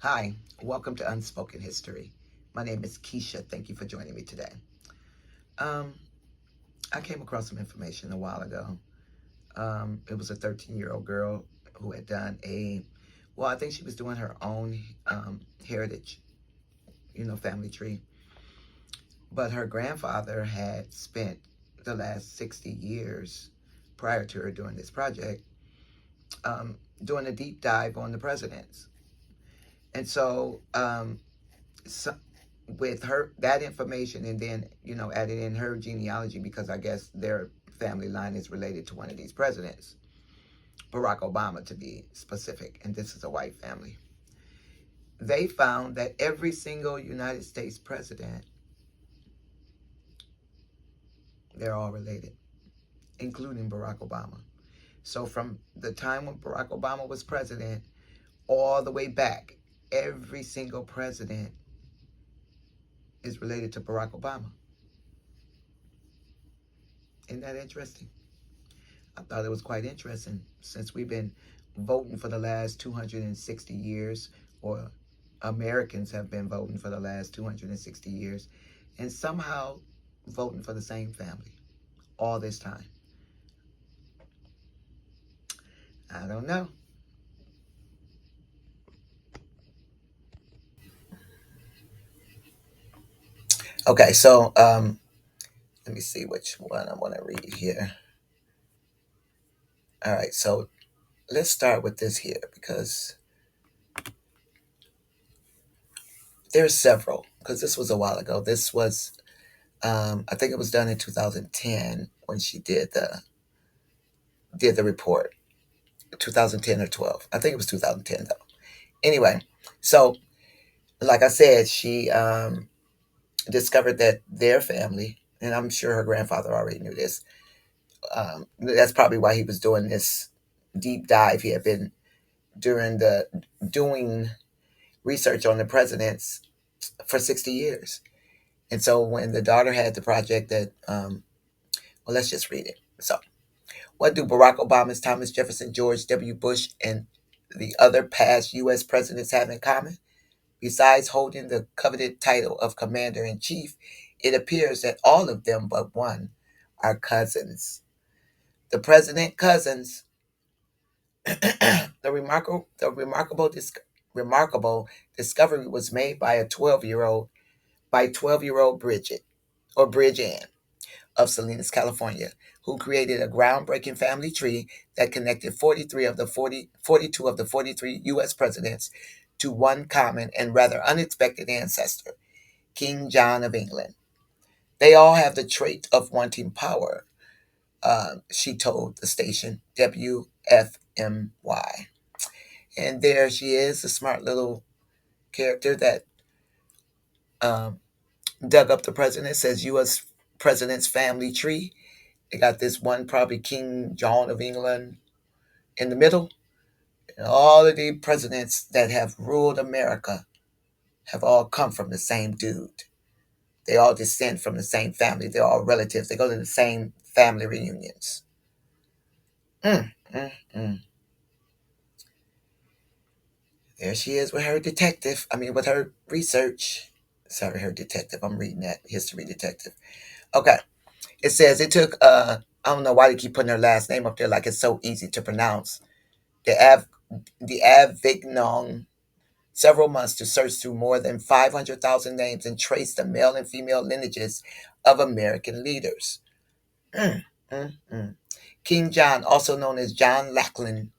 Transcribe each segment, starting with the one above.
Hi, welcome to Unspoken History. My name is Keisha. Thank you for joining me today. Um, I came across some information a while ago. It was a 13-year-old girl who had done I think she was doing her own heritage, family tree. But her grandfather had spent the last 60 years prior to her doing this project doing a deep dive on the presidents. And so with her that information and then added in her genealogy because I guess their family line is related to one of these presidents, Barack Obama to be specific, and this is a white family. They found that every single United States president, they're all related, including Barack Obama. So from the time when Barack Obama was president all the way back, every single president is related to Barack Obama. Isn't that interesting? I thought it was quite interesting since we've been voting for the last 260 years, or Americans have been voting for the last 260 years, and somehow voting for the same family all this time. I don't know. Okay, so let me see which one I want to read here. All right, so let's start with this here because there's several. Because this was a while ago. This was, I think it was done in 2010 when she did the report. 2010 or 12. I think it was 2010 though. Anyway, so like I said, she discovered that their family, and I'm sure her grandfather already knew this. That's probably why he was doing this deep dive. He had been doing research on the presidents for 60 years. And so when the daughter had the project well, let's just read it. So, what do Barack Obama's Thomas Jefferson, George W. Bush, and the other past U.S. presidents have in common? Besides holding the coveted title of Commander in Chief, it appears that all of them but one are cousins. The president cousins, the remarkable discovery was made by a 12-year old Bridget or Bridge Ann of Salinas, California, who created a groundbreaking family tree that connected 42 of the 43 U.S. presidents to one common and rather unexpected ancestor, King John of England. They all have the trait of wanting power, she told the station WFMY. And there she is, a smart little character that um, dug up the president, says U.S. president's family tree. They got this one, probably King John of England in the middle. And all of the presidents that have ruled America have all come from the same dude. They all descend from the same family. They're all relatives. They go to the same family reunions. Mm, mm, mm. There she is with her detective. I mean, with her research. Sorry, her detective. I'm reading that history detective. Okay. It says it took, I don't know why they keep putting her last name up there like it's so easy to pronounce. The Avignon several months to search through more than 500,000 names and trace the male and female lineages of American leaders. Mm, mm, mm. King John, also known as John Lackland,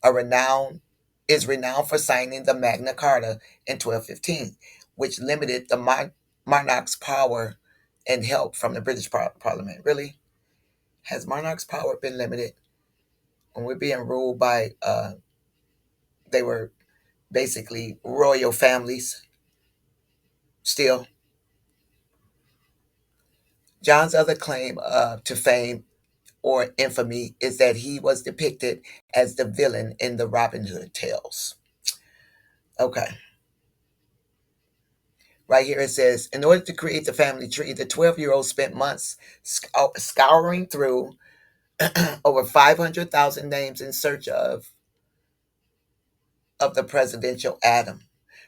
a renowned is renowned for signing the Magna Carta in 1215, which limited the monarch's power and help from the British Parliament. Really? Has monarch's power been limited? When we're being ruled by, they were basically royal families still. John's other claim to fame or infamy is that he was depicted as the villain in the Robin Hood tales. Okay. Right here it says, in order to create the family tree, the 12-year-old spent months scouring through over 500,000 names in search of the presidential Adam.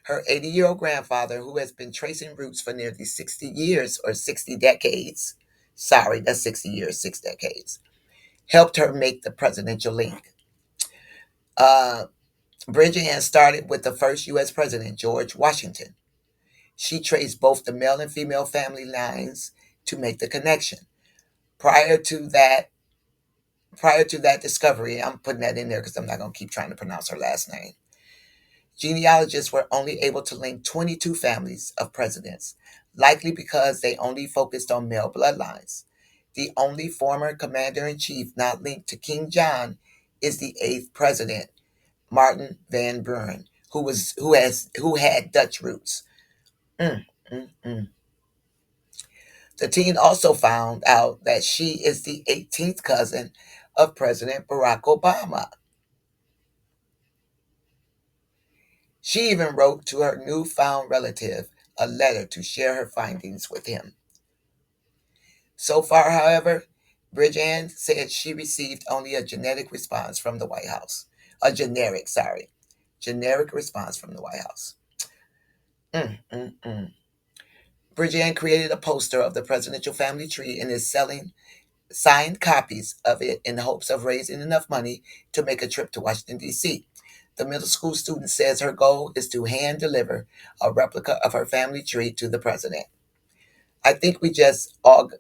Her 80-year-old grandfather, who has been tracing roots for nearly 60 years or 60 decades, sorry, that's 60 years, 6 decades, helped her make the presidential link. Uh, Bridget Ann started with the first U.S. president, George Washington. She traced both the male and female family lines to make the connection. Prior to that, prior to that discovery, I'm putting that in there because I'm not going to keep trying to pronounce her last name. Genealogists were only able to link 22 families of presidents, likely because they only focused on male bloodlines. The only former commander in chief not linked to King John is the eighth president, Martin van Buren, who had Dutch roots. Mm, mm, mm. The team also found out that she is the 18th cousin of President Barack Obama. She even wrote to her newfound relative a letter to share her findings with him. So far, however, Bridget said she received only a genetic response from the White House. A generic, sorry, generic response from the White House. Mm, mm, mm. Bridget created a poster of the presidential family tree and is selling signed copies of it in hopes of raising enough money to make a trip to Washington, D.C. The middle school student says her goal is to hand deliver a replica of her family tree to the president. I think we just all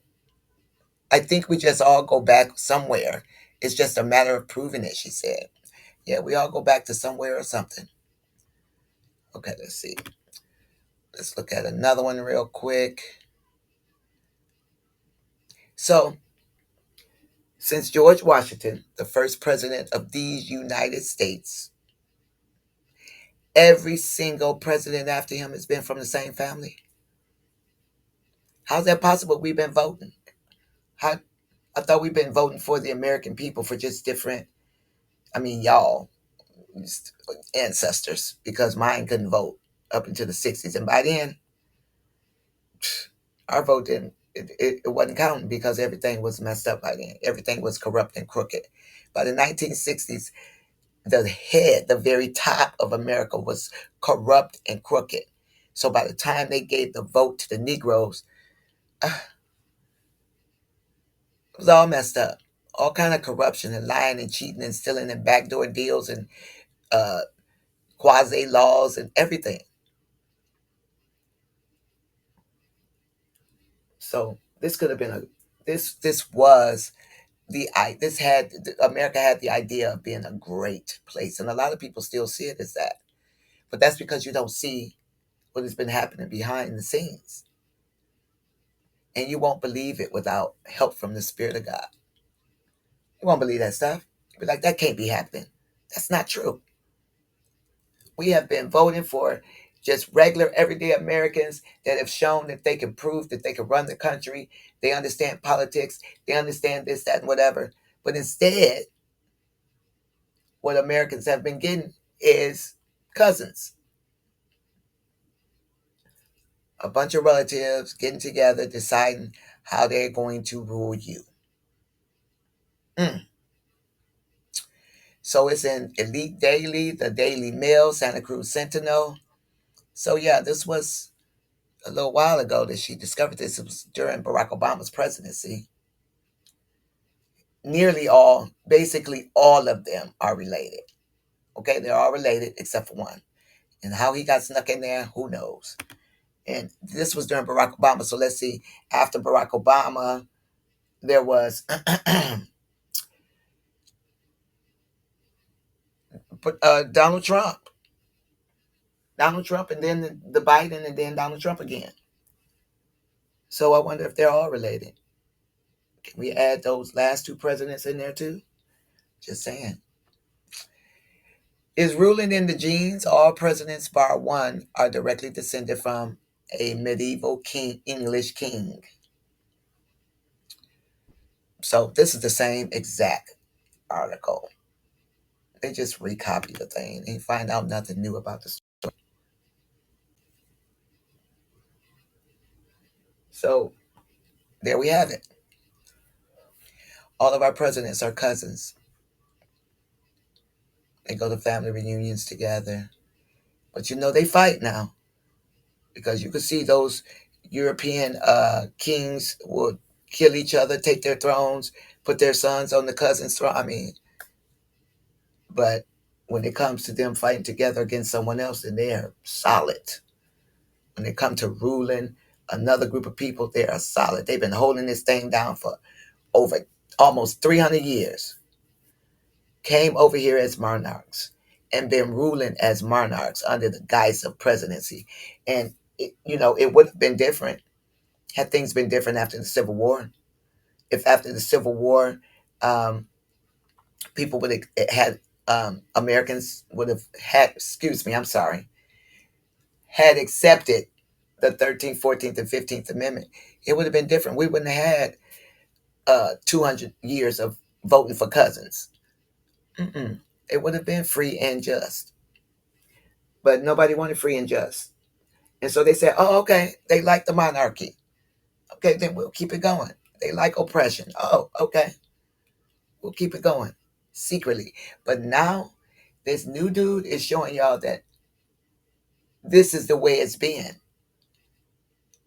I think we just all go back somewhere. It's just a matter of proving it, she said. Yeah, we all go back to somewhere or something. Okay, let's see. Let's look at another one real quick. So, since George Washington, the first president of these United States, every single president after him has been from the same family. How's that possible? We've been voting. How I thought we've been voting for the American people for just different. I mean, y'all, just ancestors, because mine couldn't vote up into the '60s, and by then, our vote didn't. It wasn't counting because everything was messed up by then. Everything was corrupt and crooked. By the 1960s, the head, the very top of America was corrupt and crooked. So by the time they gave the vote to the Negroes, it was all messed up. All kind of corruption and lying and cheating and stealing and backdoor deals and uh, quasi laws and everything. So this could have been a this was this had America had the idea of being a great place, and a lot of people still see it as that. But that's because you don't see what has been happening behind the scenes, and you won't believe it without help from the Spirit of God. You won't believe that stuff. You'll be like, that can't be happening. That's not true. We have been voting for just regular, everyday Americans that have shown that they can prove that they can run the country. They understand politics. They understand this, that, and whatever. But instead, what Americans have been getting is cousins, a bunch of relatives getting together, deciding how they're going to rule you. Mm. So it's in Elite Daily, the Daily Mail, Santa Cruz Sentinel. So yeah, this was a little while ago that she discovered this. It was during Barack Obama's presidency. Nearly all, basically all of them are related. Okay, they're all related except for one. And how he got snuck in there, who knows? And this was during Barack Obama. So let's see. After Barack Obama, there was Donald Trump. Donald Trump, and then the Biden, and then Donald Trump again. So I wonder if they're all related. Can we add those last two presidents in there too? Just saying. Is ruling in the genes? All presidents bar one are directly descended from a medieval king, English king. So this is the same exact article. They just recopy the thing and find out nothing new about the story. So there we have it. All of our presidents are cousins. They go to family reunions together. But they fight now, because you could see those European kings would kill each other, take their thrones, put their sons on the cousin's throne. I mean, but when it comes to them fighting together against someone else, then they are solid. When it comes to ruling another group of people, they are solid. They've been holding this thing down for over almost 300 years. Came over here as monarchs and been ruling as monarchs under the guise of presidency. And, it would have been different had things been different after the Civil War. If after the Civil War, um, people would have had, Americans would have had, excuse me, I'm sorry, had accepted the 13th, 14th, and 15th Amendment, it would have been different. We wouldn't have had 200 years of voting for cousins. Mm-mm. It would have been free and just. But nobody wanted free and just. And so they said, oh, okay, they like the monarchy. Okay, then we'll keep it going. They like oppression. Oh, okay, we'll keep it going secretly. But now, this new dude is showing y'all that this is the way it's been,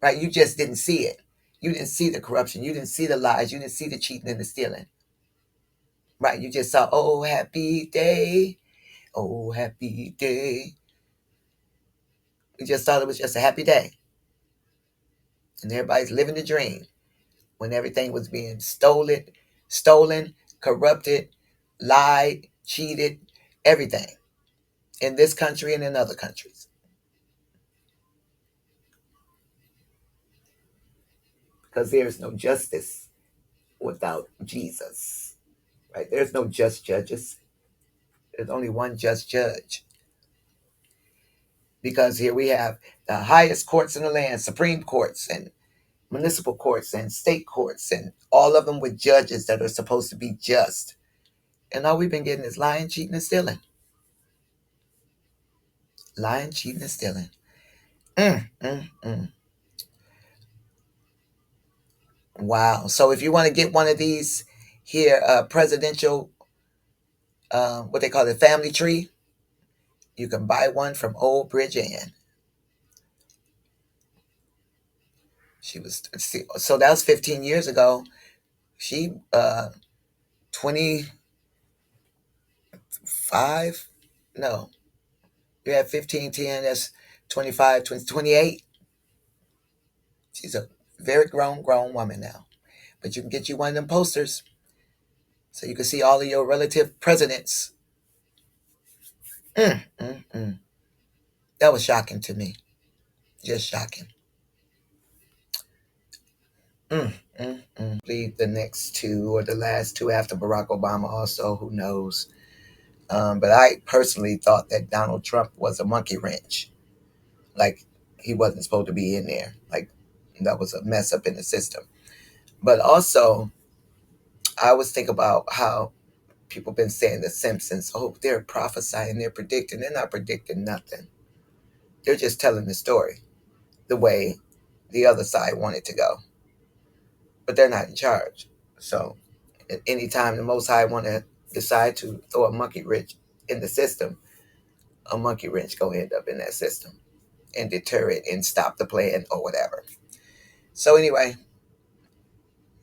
right? You just didn't see it. You didn't see the corruption. You didn't see the lies. You didn't see the cheating and the stealing, right? You just saw, oh, happy day. Oh, happy day. You just thought it was just a happy day. And everybody's living the dream when everything was being stolen, corrupted, lied, cheated, everything in this country and in other countries. Because there's no justice without Jesus, right? There's no just judges. There's only one just judge. Because here we have the highest courts in the land, Supreme Courts and municipal courts and state courts, and all of them with judges that are supposed to be just. And all we've been getting is lying, cheating, and stealing. Lying, cheating, and stealing. Mm, mm, mm. Wow. So if you want to get one of these here, presidential, what they call it, family tree, you can buy one from Old Bridge Ann. She was, so that was 15 years ago. She, 25? No. You have 15, 10, that's 25, 20, 28. She's a very grown woman now. But you can get you one of them posters so you can see all of your relative presidents. Mm, mm, mm. That was shocking to me. Just shocking. Mm, mm, mm. I believe the next two or the last two after Barack Obama also, who knows. But I personally thought that Donald Trump was a monkey wrench. Like, he wasn't supposed to be in there. Like, that was a mess up in the system. But also, I always think about how people been saying the Simpsons, oh, they're prophesying, they're predicting. They're not predicting nothing. They're just telling the story the way the other side wanted to go. But they're not in charge. So at any time the Most High want to decide to throw a monkey wrench in the system, a monkey wrench go end up in that system and deter it and stop the plan or whatever. So anyway,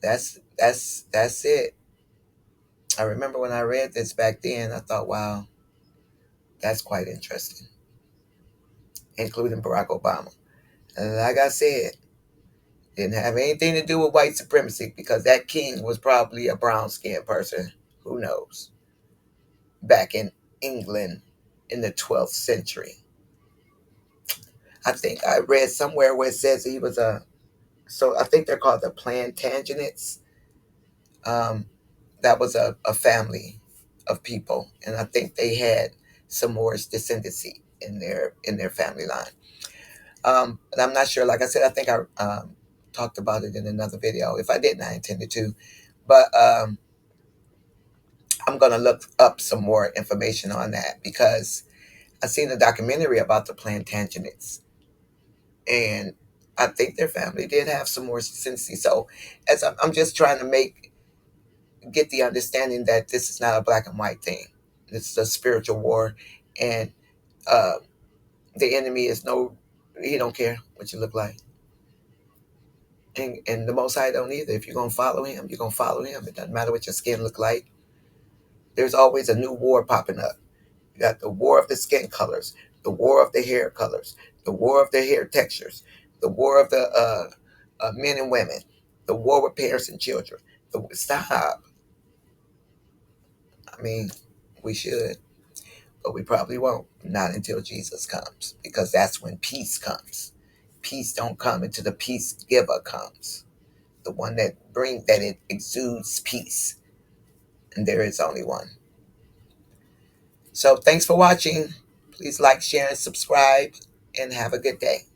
that's it. I remember when I read this back then, I thought, wow, that's quite interesting, including Barack Obama. And like I said, didn't have anything to do with white supremacy because that king was probably a brown skinned person. Who knows? Back in England in the 12th century. I think I read somewhere where it says he was so I think they're called the Plantagenets. Um, that was a family of people, and I think they had some Moorish descendancy in their family line. But I'm not sure. Like I said, I think I talked about it in another video. If I didn't, I intended to. But I'm gonna look up some more information on that because I seen a documentary about the Plantagenets, and I think their family did have some more descendancy. So, as I'm just trying to get the understanding that this is not a black and white thing. This is a spiritual war, and uh, The enemy is no, he don't care what you look like. And the Most High don't either. If you're going to follow him, you're going to follow him. It doesn't matter what your skin look like. There's always a new war popping up. You got the war of the skin colors, the war of the hair colors, the war of the hair textures, the war of the men and women, the war with parents and children. Stop. I mean, we should, but we probably won't. Not until Jesus comes, because that's when peace comes. Peace don't come until the peace giver comes. The one that it exudes peace. And there is only one. So thanks for watching. Please like, share, and subscribe, and have a good day.